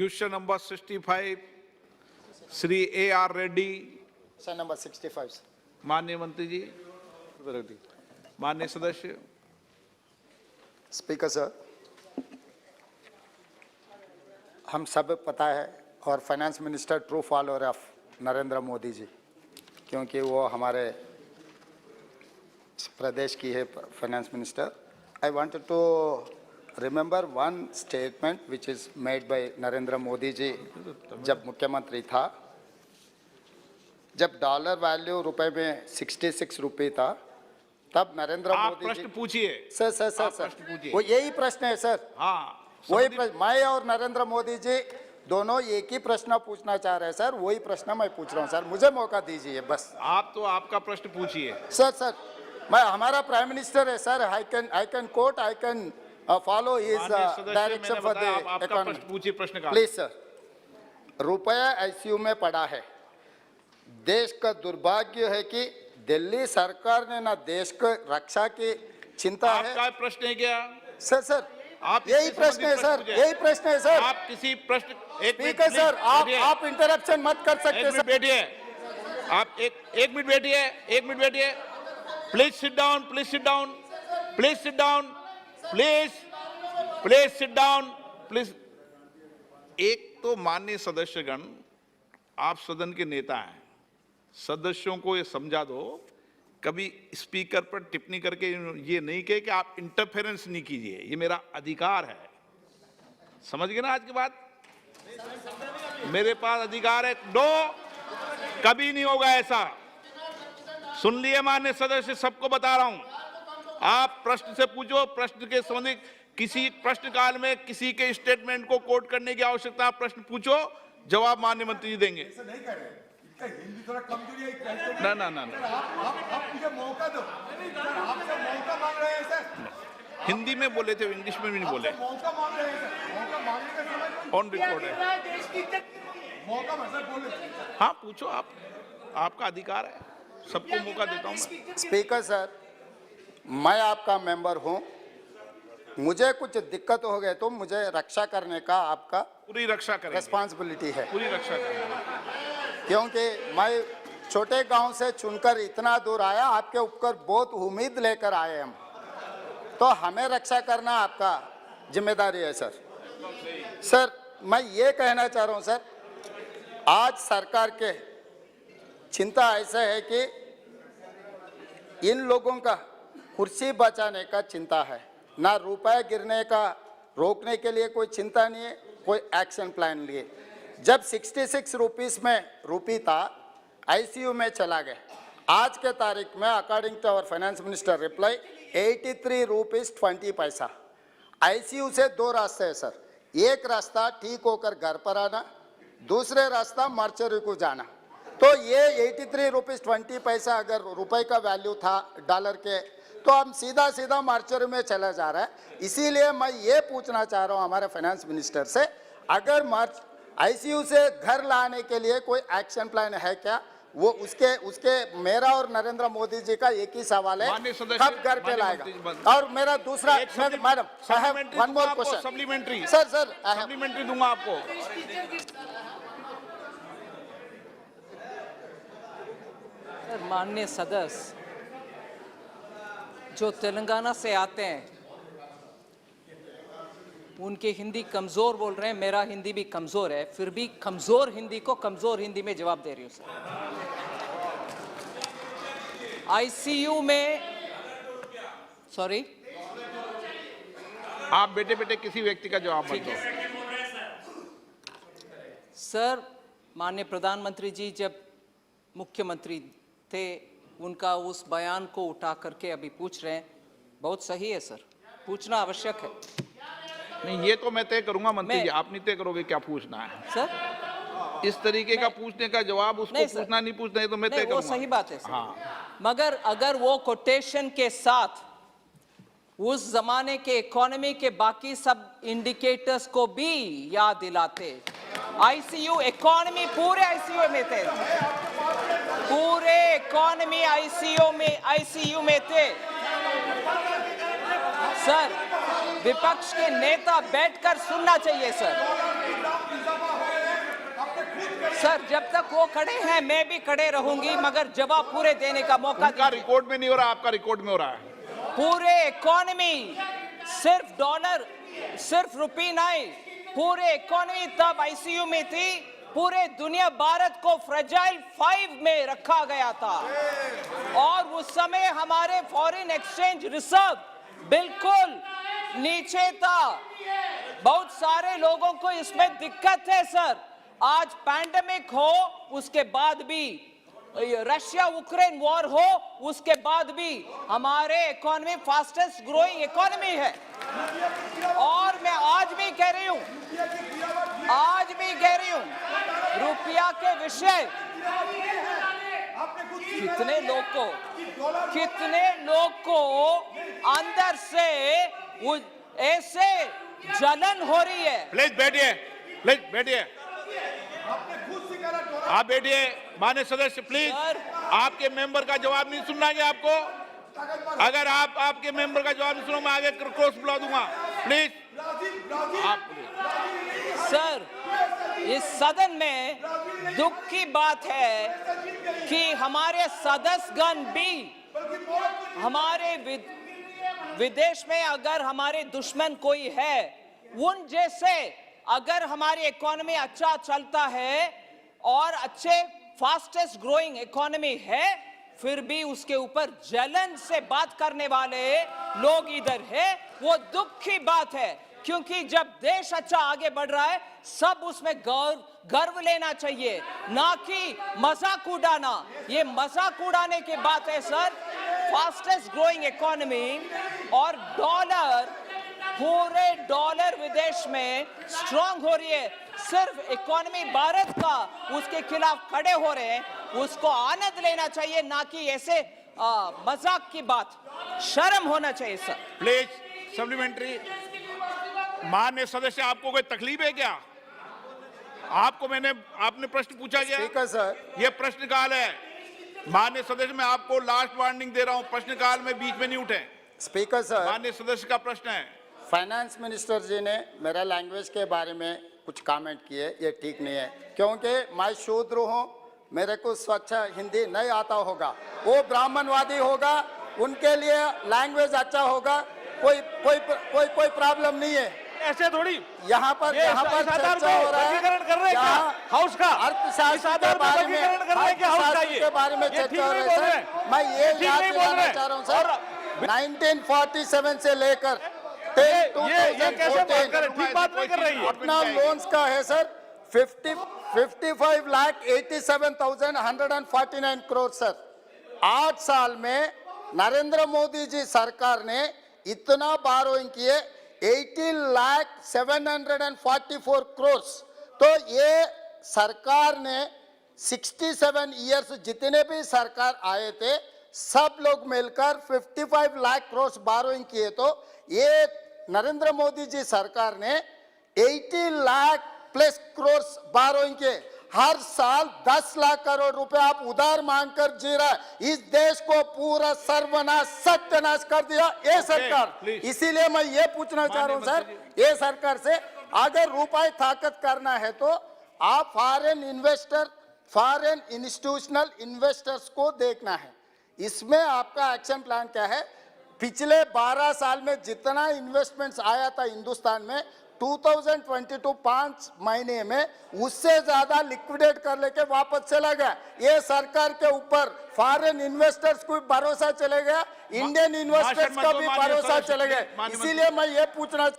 Question number 65, Shri A.R. Reddy. Question number 65. Sir. माननीय मंत्री जी, माननीय सदस्य। स्पीकर सर, हम सब पता है और finance minister true follower of Narendra Modi ji, क्योंकि वो हमारे प्रदेश की है finance minister. I wanted to remember one statement which is made by Narendra Modi ji जब मुख्यमंत्री था, जब डॉलर वैल्यू रुपए में 66 रुपये था, तब नरेंद्र आप मोदी प्रश्न जी। पूछिए। सर सर सर सर वो यही प्रश्न है सर। हाँ, वही प्रश्न मैं और नरेंद्र मोदी जी दोनों एक ही प्रश्न पूछना चाह रहे हैं सर। वही प्रश्न मैं पूछ रहा हूँ सर, मुझे मौका दीजिए बस। आप तो आपका प्रश्न पूछिए। सर मैं हमारा प्राइम मिनिस्टर है sir. I can coat, I can follow his direction for the economy. पूछिए प्रश्न का। प्लीज सर, रुपया आईसीयू में पड़ा है। देश का दुर्भाग्य है कि दिल्ली सरकार ने ना देश को रक्षा की चिंता है। आपका प्रश्न है क्या? सर आप यही प्रश्न है सर, यही प्रश्न है सर। आप किसी प्रश्न स्पीकर सर, आप इंटरप्शन मत कर सकते सर। बैठिए, आप एक मिनट बैठिए, एक मिनट बैठिए। Please sit down, please sit down, please sit down, please sit down, please. एक तो माननीय सदस्यगण, आप सदन के नेता हैं, सदस्यों को ये समझा दो, कभी स्पीकर पर टिप्पणी करके ये नहीं कहे कि आप इंटरफेरेंस नहीं कीजिए, ये मेरा अधिकार है। समझ गए ना आज की बात? मेरे पास अधिकार है। कभी नहीं होगा ऐसा। सुन लिए माननीय सदस्य, सबको बता रहा हूं। आप प्रश्न से पूछो, प्रश्न के संबंधित किसी प्रश्न काल में किसी के स्टेटमेंट को कोट करने की आवश्यकता, प्रश्न पूछो, जवाब माननीय मंत्री जी देंगे। हिंदी थोड़ा कमजोरी है। ना आप मुझे मौका दो। आपसे मौका मांग रहे हैं सर। हिंदी में बोले थे, इंग्लिश में भी नहीं बोले। मौका मांग रहे हैं सर। मौका मांगने का समय ऑन रिकॉर्ड है। मौका मतलब बोले। हाँ पूछो, आपका अधिकार है, सबको मौका देता हूं मैं। स्पीकर सर, मैं आपका मेंबर हूं, मुझे कुछ दिक्कत हो गए तो मुझे रक्षा करने का आपका पूरी रक्षा करेंगे, रिस्पांसिबिलिटी है। पूरी रक्षा करेंगे। क्योंकि मैं छोटे गांव से चुनकर इतना दूर आया, आपके ऊपर बहुत उम्मीद लेकर आए हम, तो हमें रक्षा करना आपका जिम्मेदारी है सर। सर मैं ये कहना चाह रहा हूं सर, आज सरकार के चिंता ऐसा है कि इन लोगों का कुर्सी बचाने का चिंता है, ना रुपए गिरने का रोकने के लिए कोई चिंता नहीं है, कोई एक्शन प्लान लिए। जब 66 रुपीस में रुपी था, आईसीयू में चला गया। आज के तारीख में according to our finance minister reply 83 rupees 20 पैसा। आईसीयू से दो रास्ते हैं सर, एक रास्ता ठीक होकर घर पर आना, दूसरे रास्ता मार्चरी को जाना। तो ये 83 रुपीस 20 पैसा अगर रुपए का वैल्यू था डॉलर के, तो हम सीधा मार्चरी में चला जा रहा है। इसीलिए मैं ये पूछना चाह रहा हूँ हमारे फाइनेंस मिनिस्टर से, अगर आईसीयू से घर लाने के लिए कोई एक्शन प्लान है क्या? वो उसके मेरा और नरेंद्र मोदी जी का एक ही सवाल है, कब घर पे लाएगा? और मेरा दूसरा, madam I have one more question. Supplementary sir supplementary दूंगा आपको। माननीय सदस्य जो तेलंगाना से आते हैं, उनकी हिंदी कमज़ोर बोल रहे हैं, मेरा हिंदी भी कमज़ोर है, फिर भी कमज़ोर हिंदी को कमज़ोर हिंदी में जवाब दे रही हूँ सर। आईसीयू में, सॉरी, आप बेटे किसी व्यक्ति का जवाब मत दो। सर माननीय प्रधानमंत्री जी जब मुख्यमंत्री थे, उनका उस बयान को उठा करके अभी पूछ रहे हैं, बहुत सही है सर, पूछना आवश्यक है। नहीं, ये तो मैं तय करूंगा मंत्री जी, आप नहीं तय करोगे क्या पूछना है सर। इस तरीके का पूछने का जवाब उसको पूछना नहीं पूछना है तो मैं तय करूंगा। वो सही बात है सर। हाँ, मगर अगर वो कोटेशन के साथ उस जमाने के इकोनॉमी के बाकी सब इंडिकेटर्स को भी याद दिलाते, आईसीयू इकोनॉमी पूरे आईसीयू में थे, पूरे इकोनॉमी आईसीयू में थे सर। विपक्ष के नेता बैठकर सुनना चाहिए सर। सर जब तक वो खड़े हैं मैं भी खड़े रहूंगी, मगर जवाब पूरे देने का मौका उनका दीजिए। रिकॉर्ड में नहीं हो रहा, आपका रिकॉर्ड में हो रहा है। पूरे इकोनॉमी सिर्फ डॉलर, सिर्फ रुपी नहीं, पूरे इकोनॉमी तब आईसीयू में थी, पूरे दुनिया भारत को फ्रेजाइल 5 में रखा गया था और उस समय हमारे फॉरेन एक्सचेंज रिजर्व बिल्कुल नीचे था। बहुत सारे लोगों को इसमें दिक्कत है सर। आज पैंडेमिक हो, उसके बाद भी रशिया यूक्रेन वॉर हो, उसके बाद भी हमारे इकोनॉमी फास्टेस्ट ग्रोइंग इकोनॉमी है। और मैं आज भी कह रही हूं, रुपया के विषय कितने लोग को अंदर से ऐसे जलन हो रही है। प्लीज बैठिए, प्लीज बैठिए, आप बैठिए। माननीय सदस्य प्लीज, आपके मेंबर का जवाब नहीं सुनना है आपको। अगर आप आपके मेंबर का जवाब नहीं सुनो, मैं आगे क्रॉस बुला दूंगा। प्लीज आप सर, इस सदन में दुख की बात है कि हमारे सदस्यगण भी हमारे विदेश में अगर हमारे दुश्मन कोई है, उन जैसे अगर हमारी इकोनॉमी अच्छा चलता है और अच्छे फास्टेस्ट ग्रोइंग इकोनॉमी है, फिर भी उसके ऊपर जलन से बात करने वाले लोग इधर है। वो दुख की बात है, क्योंकि जब देश अच्छा आगे बढ़ रहा है सब उसमें गर्व लेना चाहिए, ना कि मजाक उड़ाना। ये मजाक उड़ाने की बात है सर। फास्टेस्ट ग्रोइंग इकोनॉमी और डॉलर, पूरे डॉलर विदेश में स्ट्रांग हो रही है। सिर्फ इकोनॉमी भारत का उसके खिलाफ खड़े हो रहे हैं, उसको आनंद लेना चाहिए, ना कि ऐसे मजाक की बात। शर्म होना चाहिए सर। Please supplementary. माननीय सदस्य, आपको कोई तकलीफ है क्या? आपको आपने प्रश्न पूछा गया? स्पीकर सर, ये प्रश्नकाल है। माननीय सदस्य, मैं आपको लास्ट वार्निंग दे रहा हूं, प्रश्नकाल में बीच में नहीं उठे। स्पीकर सर, माननीय सदस्य का प्रश्न है। फाइनेंस मिनिस्टर जी ने मेरा लैंग्वेज के बारे में कुछ कमेंट किए, ये ठीक नहीं है, क्योंकि मैं शूद्र हूँ, मेरे को स्वच्छ हिंदी नहीं आता होगा। वो ब्राह्मणवादी होगा, उनके लिए लैंग्वेज अच्छा होगा, कोई प्रॉब्लम नहीं है। ऐसे थोड़ी यहाँ पर चर्चा हो रहा है, यहाँ हाउस का अर्थशास्त्र के बारे में चर्चा हो रही है। मैं ये याद दिलाना चाह रहा हूँ सर, 1947 से लेकर ये कैसे बात कर, ठीक बात नहीं कर रही है। अपना लोन्स का है सर 55,87,149 करोड़ सर। 8 साल में नरेंद्र मोदी जी सरकार ने इतना बारोइंग किए 18,744 करोड़। तो ये सरकार ने 67 ईयर्स जितने भी सरकार आए थे सब लोग मिलकर 55 लाख करोड़ बारोइंग किए। तो ये नरेंद्र मोदी जी सरकार ने 80 लाख प्लस करोड़ बारोइंग के हर साल 10 लाख करोड़ रुपए आप उधार मांगकर जी रहा है। इस देश को पूरा सर्वनाश सत्यानाश कर दिया ये सरकार। इसीलिए मैं ये पूछना चाह रहा हूँ सर, ये सरकार से अगर रुपए ताकत करना है तो आप foreign investor, foreign institutional investors को देखना है। इसमें आपका एक्शन प्लान क्या है? पिछले 12 साल में जितना इन्वेस्टमेंट्स आया था हिंदुस्तान में 2022 5 महीने में उससे ज्यादा लिक्विडेट कर लेके वापस चला गया। ये सरकार के ऊपर फॉरेन इन्वेस्टर्स को भरोसा चले गया, इंडियन इन्वेस्टर्स का भी भरोसा चले गया। इसीलिए मैं ये पूछना